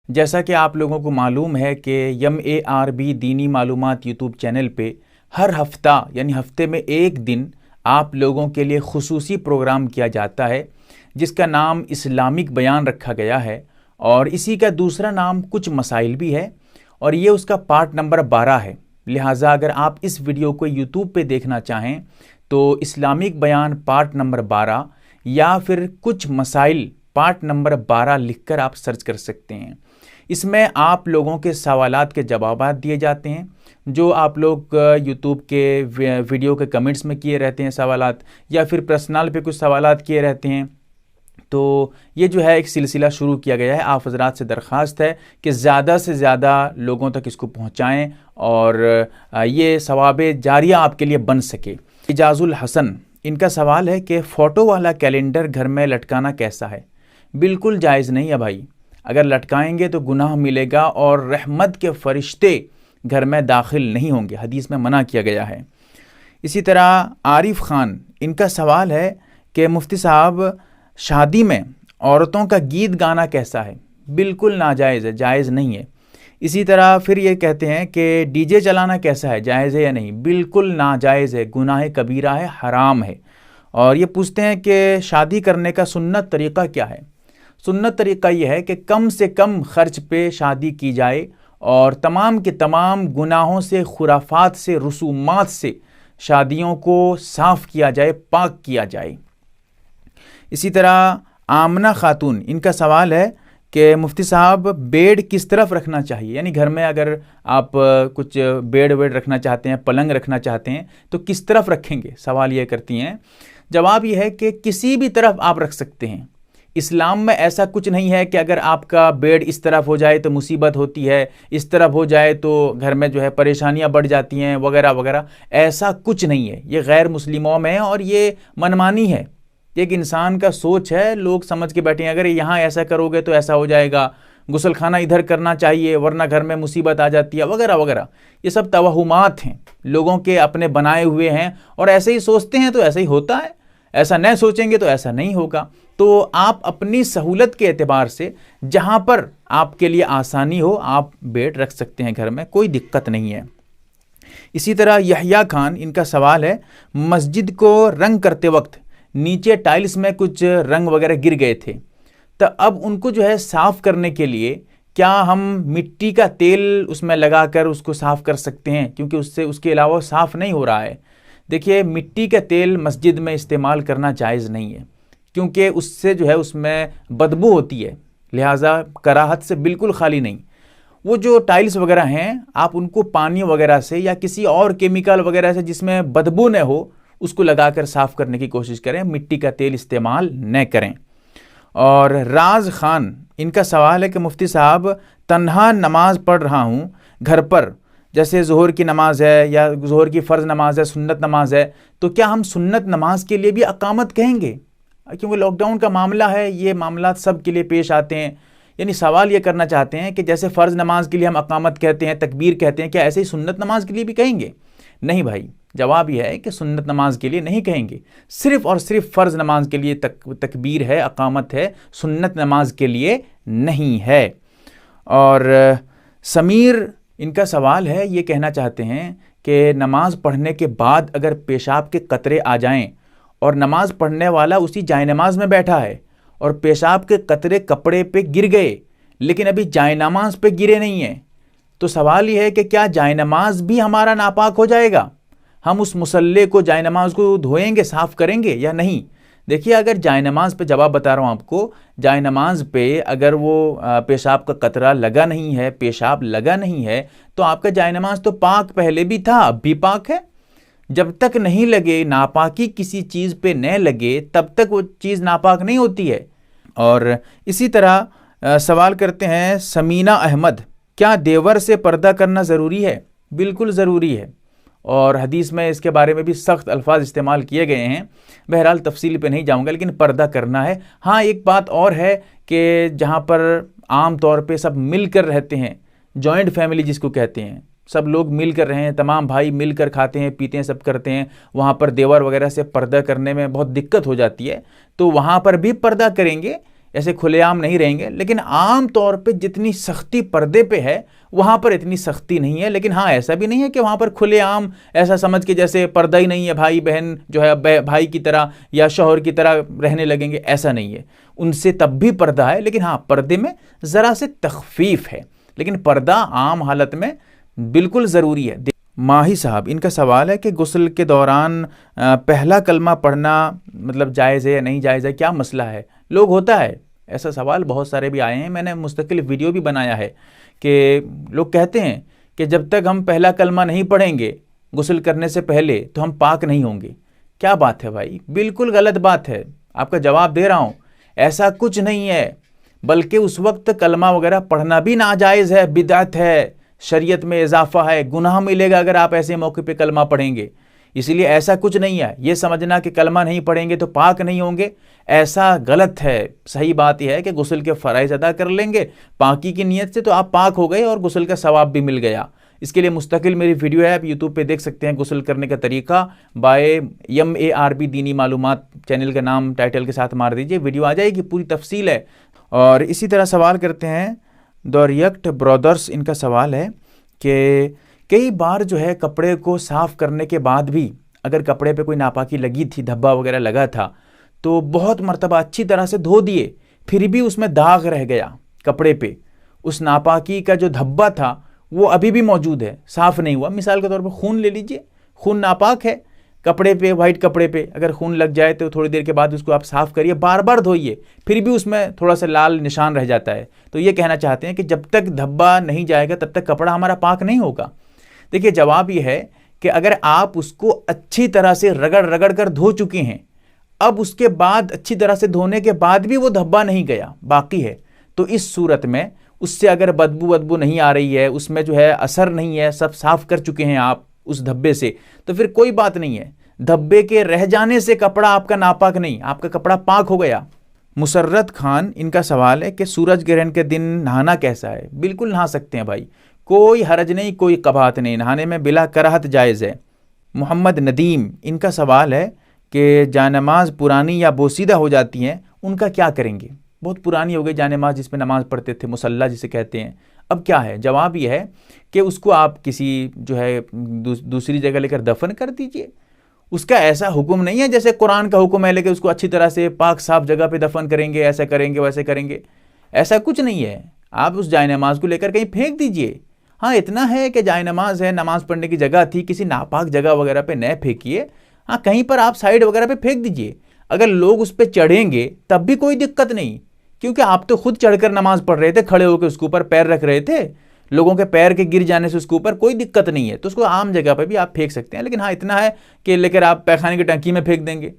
جیسا کہ آپ لوگوں کو معلوم ہے کہ MARB دینی معلومات یوٹیوب چینل پہ ہر ہفتہ یعنی ہفتے میں ایک دن آپ لوگوں کے لیے خصوصی پروگرام کیا جاتا ہے جس کا نام اسلامک بیان رکھا گیا ہے، اور اسی کا دوسرا نام کچھ مسائل بھی ہے، اور یہ اس کا پارٹ نمبر 12 ہے۔ لہٰذا اگر آپ اس ویڈیو کو یوٹیوب پہ دیکھنا چاہیں تو اسلامک بیان پارٹ نمبر 12 یا پھر کچھ مسائل پارٹ نمبر 12 لکھ کر آپ سرچ کر سکتے ہیں۔ اس میں آپ لوگوں کے سوالات کے جوابات دیے جاتے ہیں، جو آپ لوگ یوٹیوب کے ویڈیو کے کمنٹس میں کیے رہتے ہیں سوالات، یا پھر پرسنل پہ کچھ سوالات کیے رہتے ہیں۔ تو یہ جو ہے ایک سلسلہ شروع کیا گیا ہے۔ آپ حضرات سے درخواست ہے کہ زیادہ سے زیادہ لوگوں تک اس کو پہنچائیں اور یہ ثواب جاریہ آپ کے لیے بن سکے۔ اعجاز الحسن ان کا سوال ہے کہ فوٹو والا کیلنڈر گھر میں لٹکانا کیسا ہے؟ بالکل جائز نہیں ہے بھائی، اگر لٹکائیں گے تو گناہ ملے گا اور رحمت کے فرشتے گھر میں داخل نہیں ہوں گے، حدیث میں منع کیا گیا ہے۔ اسی طرح عارف خان ان کا سوال ہے کہ مفتی صاحب شادی میں عورتوں کا گیت گانا کیسا ہے؟ بالکل ناجائز ہے، جائز نہیں ہے۔ اسی طرح پھر یہ کہتے ہیں کہ ڈی جے چلانا کیسا ہے، جائز ہے یا نہیں؟ بالکل ناجائز ہے، گناہ کبیرہ ہے، حرام ہے۔ اور یہ پوچھتے ہیں کہ شادی کرنے کا سنت طریقہ کیا ہے؟ سنت طریقہ یہ ہے کہ کم سے کم خرچ پہ شادی کی جائے اور تمام کے تمام گناہوں سے، خرافات سے، رسومات سے شادیوں کو صاف کیا جائے، پاک کیا جائے۔ اسی طرح آمنہ خاتون ان کا سوال ہے کہ مفتی صاحب بیڈ کس طرف رکھنا چاہیے؟ یعنی گھر میں اگر آپ کچھ بیڈ رکھنا چاہتے ہیں، پلنگ رکھنا چاہتے ہیں تو کس طرف رکھیں گے؟ سوال یہ کرتی ہیں۔ جواب یہ ہے کہ کسی بھی طرف آپ رکھ سکتے ہیں۔ اسلام میں ایسا کچھ نہیں ہے کہ اگر آپ کا بیڈ اس طرف ہو جائے تو مصیبت ہوتی ہے، اس طرف ہو جائے تو گھر میں جو ہے پریشانیاں بڑھ جاتی ہیں وغیرہ وغیرہ، ایسا کچھ نہیں ہے۔ یہ غیر مسلموں میں ہے اور یہ منمانی ہے، ایک انسان کا سوچ ہے، لوگ سمجھ کے بیٹھے ہیں اگر یہاں ایسا کرو گے تو ایسا ہو جائے گا، غسل خانہ ادھر کرنا چاہیے ورنہ گھر میں مصیبت آ جاتی ہے وغیرہ وغیرہ۔ یہ سب توہمات ہیں، لوگوں کے اپنے بنائے ہوئے ہیں، اور ایسے ہی سوچتے ہیں تو ایسا ہی ہوتا ہے، ایسا نہیں سوچیں گے تو ایسا نہیں ہوگا۔ تو آپ اپنی سہولت کے اعتبار سے جہاں پر آپ کے لیے آسانی ہو آپ بیڈ رکھ سکتے ہیں گھر میں، کوئی دقت نہیں ہے۔ اسی طرح یحییٰ خان ان کا سوال ہے مسجد کو رنگ کرتے وقت نیچے ٹائلز میں کچھ رنگ وغیرہ گر گئے تھے، تو اب ان کو جو ہے صاف کرنے کے لیے کیا ہم مٹی کا تیل اس میں لگا کر اس کو صاف کر سکتے ہیں؟ کیونکہ اس کے علاوہ صاف نہیں ہو رہا ہے۔ دیکھیے مٹی کا تیل مسجد میں استعمال کرنا جائز نہیں ہے، کیونکہ اس سے جو ہے اس میں بدبو ہوتی ہے، لہٰذا کراہت سے بالکل خالی نہیں۔ وہ جو ٹائلز وغیرہ ہیں آپ ان کو پانی وغیرہ سے یا کسی اور کیمیکل وغیرہ سے جس میں بدبو نہ ہو اس کو لگا کر صاف کرنے کی کوشش کریں، مٹی کا تیل استعمال نہ کریں۔ اور راز خان ان کا سوال ہے کہ مفتی صاحب تنہا نماز پڑھ رہا ہوں گھر پر، جیسے ظہر کی نماز ہے یا ظہر کی فرض نماز ہے، سنت نماز ہے، تو کیا ہم سنت نماز کے لیے بھی اقامت کہیں گے؟ کیونکہ لاک ڈاؤن کا معاملہ ہے، یہ معاملات سب کے لیے پیش آتے ہیں۔ یعنی سوال یہ کرنا چاہتے ہیں کہ جیسے فرض نماز کے لیے ہم اقامت کہتے ہیں، تکبیر کہتے ہیں، کیا ایسے ہی سنت نماز کے لیے بھی کہیں گے؟ نہیں بھائی، جواب یہ ہے کہ سنت نماز کے لیے نہیں کہیں گے، صرف اور صرف فرض نماز کے لیے تکبیر ہے، اقامت ہے، سنت نماز کے لیے نہیں ہے۔ اور سمیر ان کا سوال ہے، یہ کہنا چاہتے ہیں کہ نماز پڑھنے کے بعد اگر پیشاب کے قطرے آ جائیں اور نماز پڑھنے والا اسی جائے نماز میں بیٹھا ہے اور پیشاب کے قطرے کپڑے پہ گر گئے لیکن ابھی جائے نماز پہ گرے نہیں ہیں، تو سوال یہ ہے کہ کیا جائے نماز بھی ہمارا ناپاک ہو جائے گا؟ ہم اس مصلے کو، جائے نماز کو دھوئیں گے، صاف کریں گے یا نہیں؟ دیکھیے اگر جائے نماز پہ، جواب بتا رہا ہوں آپ کو، جائے نماز پہ اگر وہ پیشاب کا قطرہ لگا نہیں ہے، پیشاب لگا نہیں ہے، تو آپ کا جائے نماز تو پاک پہلے بھی تھا، اب بھی پاک ہے۔ جب تک نہیں لگے، ناپاکی کسی چیز پہ نہ لگے، تب تک وہ چیز ناپاک نہیں ہوتی ہے۔ اور اسی طرح سوال کرتے ہیں سمینہ احمد، کیا دیور سے پردہ کرنا ضروری ہے؟ بالکل ضروری ہے، اور حدیث میں اس کے بارے میں بھی سخت الفاظ استعمال کیے گئے ہیں، بہرحال تفصیل پہ نہیں جاؤں گا، لیکن پردہ کرنا ہے۔ ہاں ایک بات اور ہے کہ جہاں پر عام طور پہ سب مل کر رہتے ہیں، جوائنٹ فیملی جس کو کہتے ہیں، سب لوگ مل کر رہے ہیں، تمام بھائی مل کر کھاتے ہیں، پیتے ہیں، سب کرتے ہیں، وہاں پر دیور وغیرہ سے پردہ کرنے میں بہت دقت ہو جاتی ہے، تو وہاں پر بھی پردہ کریں گے، ایسے کھلے عام نہیں رہیں گے، لیکن عام طور پہ جتنی سختی پردے پہ ہے وہاں پر اتنی سختی نہیں ہے. لیکن ہاں ایسا بھی نہیں ہے کہ وہاں پر کھلے عام ایسا سمجھ کے جیسے پردہ ہی نہیں ہے، بھائی بہن جو ہے بھائی کی طرح یا شوہر کی طرح رہنے لگیں گے، ایسا نہیں ہے. ان سے تب بھی پردہ ہے، لیکن ہاں پردے میں ذرا سے تخفیف ہے، لیکن پردہ عام حالت میں بالکل ضروری ہے. ماہی صاحب ان کا سوال ہے کہ غسل کے دوران پہلا کلمہ پڑھنا مطلب جائز ہے یا نہیں جائز ہے، کیا مسئلہ ہے؟ لوگ ہوتا ہے ایسا سوال، بہت سارے بھی آئے ہیں، میں نے مستقل ویڈیو بھی بنایا ہے کہ لوگ کہتے ہیں کہ جب تک ہم پہلا کلمہ نہیں پڑھیں گے غسل کرنے سے پہلے تو ہم پاک نہیں ہوں گے. کیا بات ہے بھائی، بالکل غلط بات ہے. آپ کا جواب دے رہا ہوں، ایسا کچھ نہیں ہے، بلکہ اس وقت کلمہ وغیرہ پڑھنا بھی ناجائز ہے، بدعت ہے، شریعت میں اضافہ ہے، گناہ ملے گا اگر آپ ایسے موقع پہ کلمہ پڑھیں گے. اس لیے ایسا کچھ نہیں ہے. یہ سمجھنا کہ کلمہ نہیں پڑھیں گے تو پاک نہیں ہوں گے، ایسا غلط ہے. صحیح بات یہ ہے کہ غسل کے فرائض ادا کر لیں گے پاکی کی نیت سے تو آپ پاک ہو گئے اور غسل کا ثواب بھی مل گیا. اس کے لیے مستقل میری ویڈیو ہے، آپ یوٹیوب پہ دیکھ سکتے ہیں، غسل کرنے کا طریقہ بائے MARB دینی معلومات، چینل کا نام ٹائٹل کے ساتھ مار دیجئے، ویڈیو آ جائے گی، پوری تفصیل ہے. اور اسی طرح سوال کرتے ہیں دوریکٹ برادرز، ان کا سوال ہے کہ کئی بار جو ہے کپڑے کو صاف کرنے کے بعد بھی اگر کپڑے پہ کوئی ناپاکی لگی تھی، دھبا وغیرہ لگا تھا، تو بہت مرتبہ اچھی طرح سے دھو دیے، پھر بھی اس میں داغ رہ گیا کپڑے پہ، اس ناپاکی کا جو دھبا تھا وہ ابھی بھی موجود ہے، صاف نہیں ہوا. مثال کے طور پر خون لے لیجئے، خون ناپاک ہے، کپڑے پہ، وائٹ کپڑے پہ اگر خون لگ جائے تو تھوڑی دیر کے بعد اس کو آپ صاف کریے، بار بار دھوئیے، پھر بھی اس میں تھوڑا سا لال نشان رہ جاتا ہے. تو یہ کہنا چاہتے ہیں کہ جب تک دھبا نہیں جائے گا تب تک کپڑا ہمارا پاک نہیں ہوگا. دیکھیے جواب یہ ہے کہ اگر آپ اس کو اچھی طرح سے رگڑ رگڑ کر دھو چکے ہیں، اب اس کے بعد اچھی طرح سے دھونے کے بعد بھی وہ دھبا نہیں گیا، باقی ہے، تو اس صورت میں اس سے اگر بدبو نہیں آ رہی ہے، اس میں جو ہے اثر نہیں ہے، سب صاف کر چکے ہیں آپ اس دھبے سے، تو پھر کوئی بات نہیں ہے. دھبے کے رہ جانے سے کپڑا آپ کا ناپاک نہیں، آپ کا کپڑا پاک ہو گیا. مسرت خان ان کا سوال ہے کہ سورج گرہن کے دن نہانا کیسا ہے؟ بالکل نہا سکتے ہیں بھائی، کوئی حرج نہیں، کوئی قباحت نہیں، نہانے میں بلا کراہت جائز ہے. محمد ندیم ان کا سوال ہے کہ جانماز پرانی یا بوسیدہ ہو جاتی ہیں، ان کا کیا کریں گے؟ بہت پرانی ہو گئی جانماز جس میں نماز پڑھتے تھے، مصلی جسے کہتے ہیں، اب کیا ہے؟ جواب یہ ہے کہ اس کو آپ کسی جو ہے دوسری جگہ لے کر دفن کر دیجئے. اس کا ایسا حکم نہیں ہے جیسے قرآن کا حکم ہے، لیکن اس کو اچھی طرح سے پاک صاف جگہ پہ دفن کریں گے، ایسا کریں گے ویسے کریں گے، ایسا کچھ نہیں ہے. آپ اس جائے نماز کو لے کر کہیں پھینک دیجئے. ہاں اتنا ہے کہ جائے نماز ہے، نماز پڑھنے کی جگہ تھی، کسی ناپاک جگہ وغیرہ پہ نہ پھینکیے. ہاں کہیں پر آپ سائیڈ وغیرہ پہ پھینک دیجئے، اگر لوگ اس پہ چڑھیں گے تب بھی کوئی دقت نہیں، کیونکہ آپ تو خود چڑھ کر نماز پڑھ رہے تھے، کھڑے ہو کے اس کے اوپر پیر رکھ رہے تھے، لوگوں کے پیر کے گر جانے سے اس کے اوپر کوئی دقت نہیں ہے، تو اس کو عام جگہ پہ بھی آپ پھینک سکتے ہیں. لیکن ہاں اتنا ہے کہ لے کر آپ پیخانے کی ٹنکی میں پھینک دیں گے،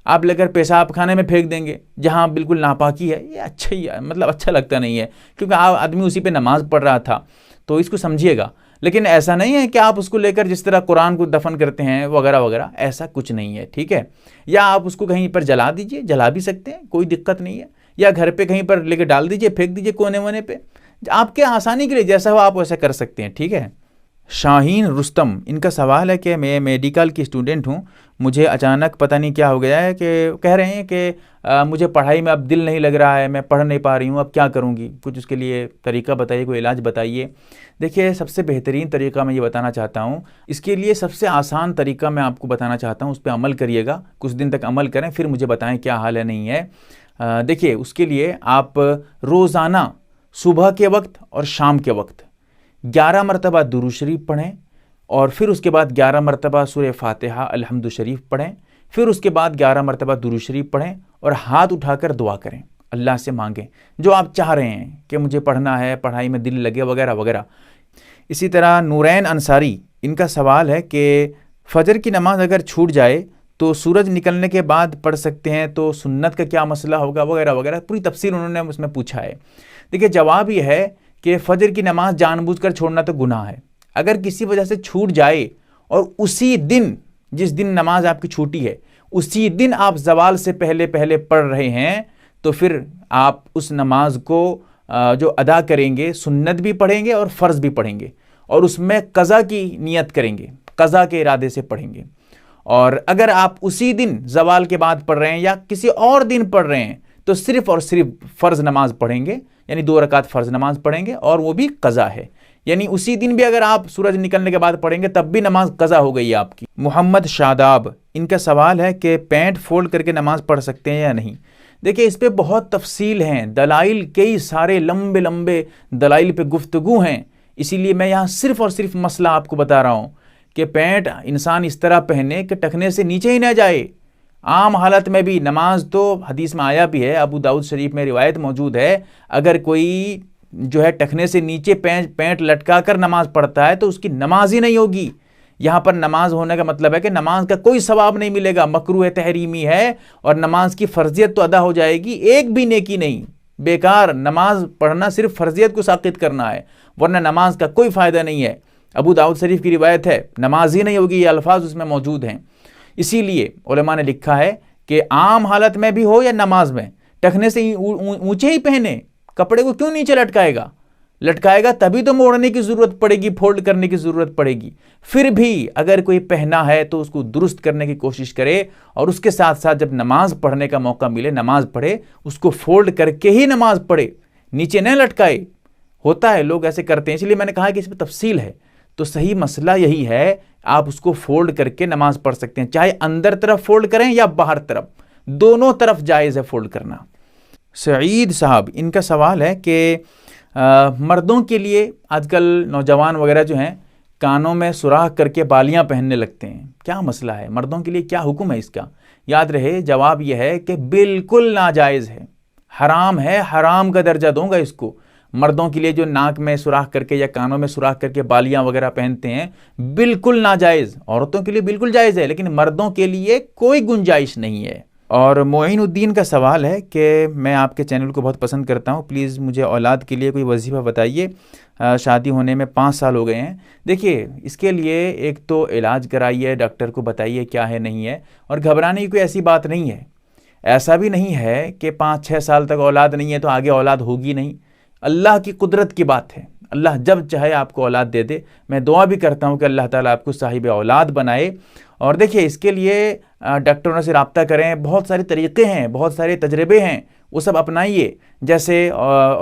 آپ لے کر پیشاب خانے میں پھینک دیں گے جہاں بالکل ناپاکی ہے، یہ اچھا ہی مطلب اچھا لگتا نہیں ہے، کیونکہ آدمی اسی پہ نماز پڑھ رہا تھا، تو اس کو سمجھیے گا. لیکن ایسا نہیں ہے کہ آپ اس کو لے کر جس طرح قرآن کو دفن کرتے ہیں وغیرہ وغیرہ، ایسا کچھ نہیں ہے، ٹھیک ہے. یا آپ اس کو کہیں پر جلا دیجئے، جلا بھی سکتے ہیں، کوئی دقت نہیں ہے، یا گھر پہ کہیں پر لے کے ڈال دیجئے، پھینک دیجئے کونے ونے پہ، آپ کے آسانی کے لیے جیسا ہو آپ ویسا کر سکتے ہیں، ٹھیک ہے. شاہین رستم ان کا سوال ہے کہ میں میڈیکل کی اسٹوڈنٹ ہوں، مجھے اچانک پتہ نہیں کیا ہو گیا ہے کہ کہہ رہے ہیں کہ مجھے پڑھائی میں اب دل نہیں لگ رہا ہے، میں پڑھ نہیں پا رہی ہوں، اب کیا کروں گی؟ کچھ اس کے لیے طریقہ بتائیے، کوئی علاج بتائیے. دیکھیے سب سے بہترین طریقہ میں یہ بتانا چاہتا ہوں، اس کے لیے سب سے آسان طریقہ میں آپ کو بتانا چاہتا ہوں، اس پہ عمل کریے گا، کچھ دن تک عمل کریں، پھر مجھے بتائیں کیا حال ہے نہیں ہے. دیکھیے اس کے لیے آپ روزانہ صبح کے وقت اور شام کے وقت 11 مرتبہ درود شریف پڑھیں، اور پھر اس کے بعد 11 مرتبہ سورہ فاتحہ الحمد شریف پڑھیں، پھر اس کے بعد 11 مرتبہ درود شریف پڑھیں، اور ہاتھ اٹھا کر دعا کریں، اللہ سے مانگیں جو آپ چاہ رہے ہیں کہ مجھے پڑھنا ہے، پڑھائی میں دل لگے وغیرہ وغیرہ. اسی طرح نورین انصاری ان کا سوال ہے کہ فجر کی نماز اگر چھوٹ جائے تو سورج نکلنے کے بعد پڑھ سکتے ہیں، تو سنت کا کیا مسئلہ ہوگا وغیرہ وغیرہ، پوری تفصیل انہوں نے اس میں پوچھا ہے. دیکھیے جواب یہ ہے کہ فجر کی نماز جان بوجھ کر چھوڑنا تو گناہ ہے. اگر کسی وجہ سے چھوٹ جائے اور اسی دن، جس دن نماز آپ کی چھوٹی ہے، اسی دن آپ زوال سے پہلے پڑھ رہے ہیں، تو پھر آپ اس نماز کو جو ادا کریں گے، سنت بھی پڑھیں گے اور فرض بھی پڑھیں گے، اور اس میں قضا کی نیت کریں گے، قضا کے ارادے سے پڑھیں گے. اور اگر آپ اسی دن زوال کے بعد پڑھ رہے ہیں یا کسی اور دن پڑھ رہے ہیں، تو صرف اور صرف فرض نماز پڑھیں گے، یعنی 2 رکعت فرض نماز پڑھیں گے، اور وہ بھی قضا ہے، یعنی اسی دن بھی اگر آپ سورج نکلنے کے بعد پڑھیں گے تب بھی نماز قضا ہو گئی آپ کی۔ محمد شاداب، ان کا سوال ہے کہ پینٹ فولڈ کر کے نماز پڑھ سکتے ہیں یا نہیں؟ دیکھیں اس پہ بہت تفصیل ہیں، دلائل کئی سارے لمبے لمبے دلائل پہ گفتگو ہیں، اسی لیے میں یہاں صرف اور صرف مسئلہ آپ کو بتا رہا ہوں کہ پینٹ انسان اس طرح پہنے کہ ٹخنے سے نیچے ہی نہ جائے۔ عام حالت میں بھی نماز تو حدیث میں آیا بھی ہے، ابو داؤد شریف میں روایت موجود ہے، اگر کوئی جو ہے ٹخنے سے نیچے پینٹ لٹکا کر نماز پڑھتا ہے تو اس کی نماز ہی نہیں ہوگی۔ یہاں پر نماز ہونے کا مطلب ہے کہ نماز کا کوئی ثواب نہیں ملے گا، مکروہ تحریمی ہے، اور نماز کی فرضیت تو ادا ہو جائے گی، ایک بھی نیکی نہیں، بیکار نماز پڑھنا صرف فرضیت کو ساقط کرنا ہے، ورنہ نماز کا کوئی فائدہ نہیں ہے۔ ابو داؤد شریف کی روایت ہے، نماز ہی نہیں ہوگی، یہ الفاظ اس میں موجود ہیں۔ اسی لیے علماء نے لکھا ہے کہ عام حالت میں بھی ہو یا نماز میں، ٹخنے سے اونچے ہی پہنے، کپڑے کو کیوں نیچے لٹکائے گا تبھی تو موڑنے کی ضرورت پڑے گی، فولڈ کرنے کی ضرورت پڑے گی۔ پھر بھی اگر کوئی پہنا ہے تو اس کو درست کرنے کی کوشش کرے، اور اس کے ساتھ ساتھ جب نماز پڑھنے کا موقع ملے نماز پڑھے، اس کو فولڈ کر کے ہی نماز پڑھے، نیچے نہ لٹکائے۔ ہوتا ہے لوگ ایسے کرتے ہیں، اس لیے میں نے کہا کہ اس میں تفصیل ہے، تو صحیح مسئلہ یہی ہے، آپ اس کو فولڈ کر کے نماز پڑھ سکتے ہیں، چاہے اندر طرف فولڈ کریں یا باہر طرف، دونوں طرف جائز ہے فولڈ کرنا۔ سعید صاحب، ان کا سوال ہے کہ مردوں کے لیے آج کل نوجوان وغیرہ جو ہیں کانوں میں سوراخ کر کے بالیاں پہننے لگتے ہیں، کیا مسئلہ ہے؟ مردوں کے لیے کیا حکم ہے اس کا؟ یاد رہے جواب یہ ہے کہ بالکل ناجائز ہے، حرام ہے، حرام کا درجہ دوں گا اس کو۔ مردوں کے لیے جو ناک میں سوراخ کر کے یا کانوں میں سوراخ کر کے بالیاں وغیرہ پہنتے ہیں بالکل ناجائز، عورتوں کے لیے بالکل جائز ہے لیکن مردوں کے لیے کوئی گنجائش نہیں ہے۔ اور معین الدین کا سوال ہے کہ میں آپ کے چینل کو بہت پسند کرتا ہوں، پلیز مجھے اولاد کے لیے کوئی وظیفہ بتائیے، شادی ہونے میں 5 سال ہو گئے ہیں۔ دیکھیے اس کے لیے ایک تو علاج کرائیے، ڈاکٹر کو بتائیے کیا ہے نہیں ہے، اور گھبرانے کی کوئی ایسی بات نہیں ہے۔ ایسا بھی نہیں ہے کہ 5-6 سال تک اولاد نہیں ہے تو آگے اولاد ہوگی نہیں، اللہ کی قدرت کی بات ہے، اللہ جب چاہے آپ کو اولاد دے دے۔ میں دعا بھی کرتا ہوں کہ اللہ تعالیٰ آپ کو صاحب اولاد بنائے۔ اور دیکھیے اس کے لیے ڈاکٹروں سے رابطہ کریں، بہت سارے طریقے ہیں، بہت سارے تجربے ہیں، وہ سب اپنائیے۔ جیسے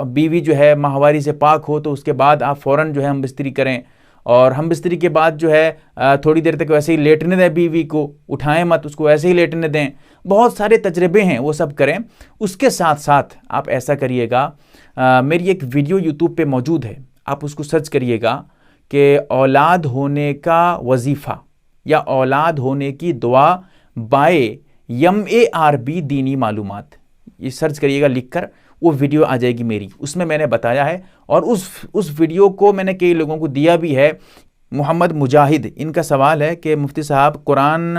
بیوی جو ہے ماہواری سے پاک ہو تو اس کے بعد آپ فوراً جو ہے ہم بستری کریں، اور ہم بستری کے بعد جو ہے تھوڑی دیر تک ویسے ہی لیٹنے دیں، بیوی کو اٹھائیں مت، اس کو ایسے ہی لیٹنے دیں۔ بہت سارے تجربے ہیں، وہ سب کریں۔ اس کے ساتھ ساتھ آپ ایسا کریے گا، میری ایک ویڈیو یوٹیوب پہ موجود ہے، آپ اس کو سرچ کریے گا کہ اولاد ہونے کا وظیفہ یا اولاد ہونے کی دعا بائے MARB دینی معلومات، یہ سرچ کریے گا لکھ کر، وہ ویڈیو آ جائے گی میری، اس میں نے بتایا ہے، اور اس ویڈیو کو میں نے کئی لوگوں کو دیا بھی ہے۔ محمد مجاہد، ان کا سوال ہے کہ مفتی صاحب قرآن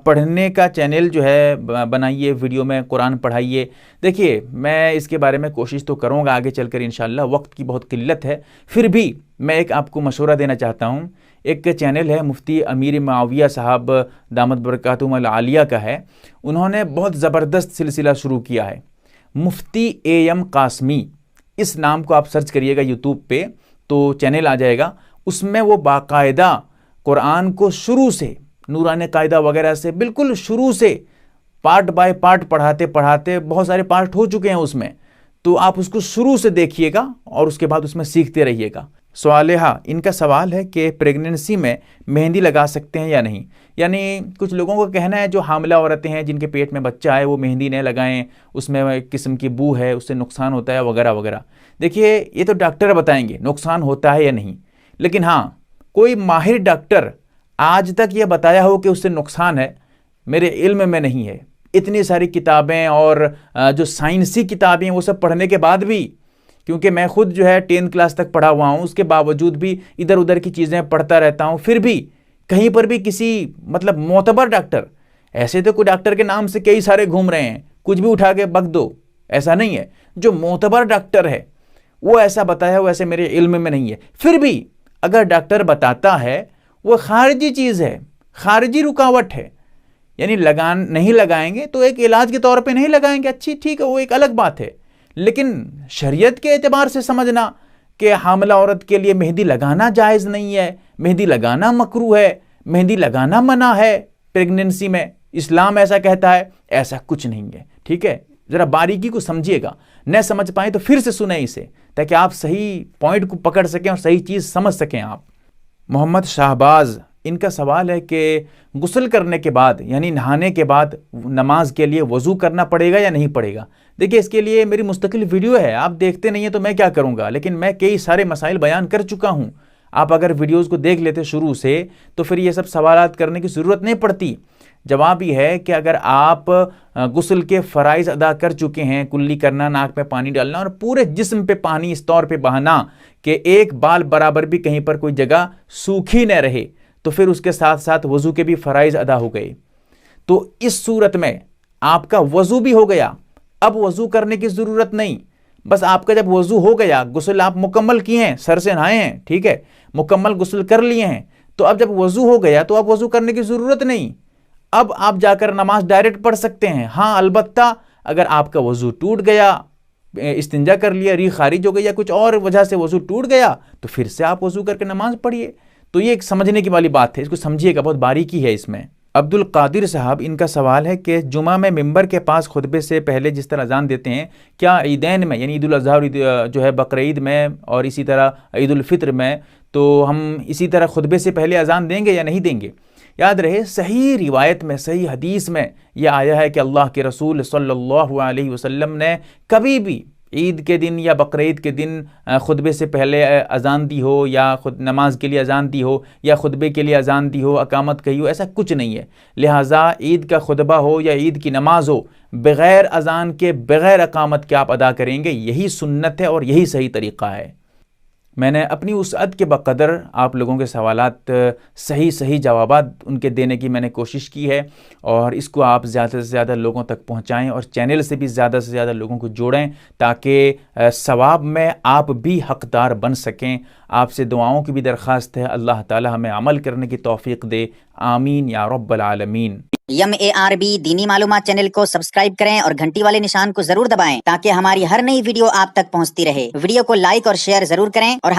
پڑھنے کا چینل جو ہے بنائیے، ویڈیو میں قرآن پڑھائیے۔ دیکھیے میں اس کے بارے میں کوشش تو کروں گا آگے چل کر انشاءاللہ، وقت کی بہت قلت ہے، پھر بھی میں ایک آپ کو مشورہ دینا چاہتا ہوں۔ ایک چینل ہے مفتی امیر معاویہ صاحب دامت برکاتہم العالیہ کا ہے، انہوں نے بہت زبردست سلسلہ شروع کیا ہے، مفتی AM قاسمی، اس نام کو آپ سرچ کریے گا یوٹیوب پہ تو چینل آ جائے گا۔ اس میں وہ باقاعدہ قرآن کو شروع سے نورانی قاعدہ وغیرہ سے بالکل شروع سے پارٹ بائی پارٹ پڑھاتے بہت سارے پارٹ ہو چکے ہیں اس میں، تو آپ اس کو شروع سے دیکھیے گا اور اس کے بعد اس میں سیکھتے رہیے گا۔ صالحہ، ان کا سوال ہے کہ پریگننسی میں مہندی لگا سکتے ہیں یا نہیں؟ یعنی کچھ لوگوں کا کہنا ہے جو حاملہ عورتیں ہیں جن کے پیٹ میں بچہ ہے وہ مہندی نہ لگائیں، اس میں ایک قسم کی بو ہے، اس سے نقصان ہوتا ہے وغیرہ وغیرہ۔ دیکھیے یہ تو ڈاکٹر بتائیں گے نقصان ہوتا ہے یا نہیں، لیکن ہاں کوئی ماہر ڈاکٹر آج تک یہ بتایا ہو کہ اس سے نقصان ہے، میرے علم میں نہیں ہے۔ اتنی ساری کتابیں اور جو سائنسی کتابیں وہ سب پڑھنے کے بعد بھی، کیونکہ میں خود جو ہے 10 کلاس تک پڑھا ہوا ہوں، اس کے باوجود بھی ادھر ادھر کی چیزیں پڑھتا رہتا ہوں، پھر بھی کہیں پر بھی کسی مطلب معتبر ڈاکٹر، ایسے تو کوئی ڈاکٹر کے نام سے کئی سارے گھوم رہے ہیں، کچھ بھی اٹھا کے بک دو، ایسا نہیں ہے۔ جو معتبر ڈاکٹر ہے وہ ایسا بتایا، وہ ایسے میرے علم میں نہیں ہے۔ پھر بھی اگر ڈاکٹر بتاتا ہے وہ خارجی چیز ہے، خارجی رکاوٹ ہے، یعنی نہیں لگائیں گے تو ایک علاج کے طور پہ نہیں لگائیں گے، اچھی ٹھیک ہے، وہ ایک الگ بات ہے، لیکن شریعت کے اعتبار سے سمجھنا کہ حاملہ عورت کے لیے مہندی لگانا جائز نہیں ہے، مہندی لگانا مکروہ ہے، مہندی لگانا منع ہے پریگننسی میں، اسلام ایسا کہتا ہے، ایسا کچھ نہیں ہے، ٹھیک ہے۔ ذرا باریکی کو سمجھیے گا، نہ سمجھ پائیں تو پھر سے سنیں اسے، تاکہ آپ صحیح پوائنٹ کو پکڑ سکیں اور صحیح چیز سمجھ سکیں آپ۔ محمد شہباز، ان کا سوال ہے کہ غسل کرنے کے بعد یعنی نہانے کے بعد نماز کے لیے وضو کرنا پڑے گا یا نہیں پڑے گا؟ دیکھیں اس کے لیے میری مستقل ویڈیو ہے، آپ دیکھتے نہیں ہیں تو میں کیا کروں گا، لیکن میں کئی سارے مسائل بیان کر چکا ہوں۔ آپ اگر ویڈیوز کو دیکھ لیتے شروع سے تو پھر یہ سب سوالات کرنے کی ضرورت نہیں پڑتی۔ جواب یہ ہے کہ اگر آپ غسل کے فرائض ادا کر چکے ہیں، کلی کرنا، ناک میں پانی ڈالنا اور پورے جسم پہ پانی اس طور پہ بہانا کہ ایک بال برابر بھی کہیں پر کوئی جگہ سوکھی نہ رہے، تو پھر اس کے ساتھ ساتھ وضو کے بھی فرائض ادا ہو گئے۔ تو اس صورت میں آپ کا وضو بھی ہو گیا، اب وضو کرنے کی ضرورت نہیں۔ بس آپ کا جب وضو ہو گیا، غسل آپ مکمل کیے ہیں، سر سے نہائے ہیں، ٹھیک ہے، مکمل غسل کر لیے ہیں، تو اب جب وضو ہو گیا تو اب وضو کرنے کی ضرورت نہیں، اب آپ جا کر نماز ڈائریکٹ پڑھ سکتے ہیں۔ ہاں البتہ اگر آپ کا وضو ٹوٹ گیا، استنجا کر لیا، ری خارج ہو گئی یا کچھ اور وجہ سے وضو ٹوٹ گیا، تو پھر سے آپ وضو کر کے نماز پڑھیے۔ تو یہ ایک سمجھنے کی والی بات ہے، اس کو سمجھیے گا، بہت باریکی ہے اس میں۔ عبد القادر صاحب، ان کا سوال ہے کہ جمعہ میں ممبر کے پاس خطبے سے پہلے جس طرح اذان دیتے ہیں، کیا عیدین میں یعنی عید الاضحیٰ جو ہے بقرعید میں اور اسی طرح عید الفطر میں، تو ہم اسی طرح خطبے سے پہلے اذان دیں گے یا نہیں دیں گے؟ یاد رہے صحیح روایت میں، صحیح حدیث میں یہ آیا ہے کہ اللہ کے رسول صلی اللہ علیہ وسلم نے کبھی بھی عید کے دن یا بقرعید کے دن خطبے سے پہلے اذان دی ہو یا خود نماز کے لیے اذان دی ہو یا خطبے کے لیے اذان دی ہو، اقامت کہی ہو، ایسا کچھ نہیں ہے۔ لہٰذا عید کا خطبہ ہو یا عید کی نماز ہو، بغیر اذان کے، بغیر اقامت کے آپ ادا کریں گے، یہی سنت ہے اور یہی صحیح طریقہ ہے۔ میں نے اپنی وسعت کے بقدر آپ لوگوں کے سوالات صحیح جوابات ان کے دینے کی میں نے کوشش کی ہے، اور اس کو آپ زیادہ سے زیادہ لوگوں تک پہنچائیں اور چینل سے بھی زیادہ سے زیادہ لوگوں کو جوڑیں، تاکہ ثواب میں آپ بھی حقدار بن سکیں۔ آپ سے دعاؤں کی بھی درخواست ہے، اللہ تعالی ہمیں عمل کرنے کی توفیق دے، آمین یا رب العالمین۔ MARB دینی معلومات چینل کو سبسکرائب کریں اور گھنٹی والے نشان کو ضرور دبائیں تاکہ ہماری ہر نئی ویڈیو آپ تک پہنچتی رہے۔ ویڈیو کو لائک اور شیئر ضرور کریں اور